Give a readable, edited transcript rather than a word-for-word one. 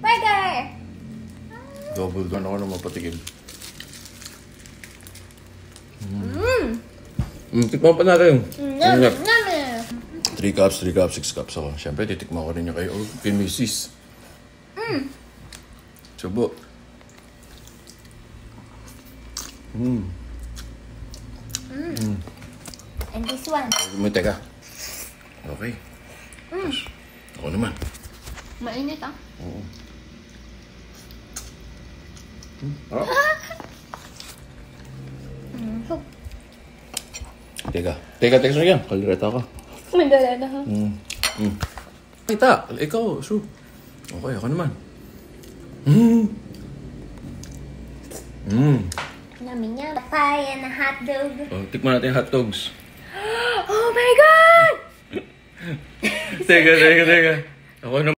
Burger! Double down ako na mapatigil. Tikman pa natin. Yummy! 3 cups, 6 cups ako. Siyempre, titikman ko rin yung kay Mrs. Subo. And this one. Teka. Okay. Ako naman. Mainit ah. Oo. Teka, sir yan. Kalireta ka. Mandala na ha. Kita, ikaw, soup. Okay, ako naman. Yummy niya. Papaya na hotdog. Oh, tikman natin yung hotdogs. Oh my God! Teka. Ako naman.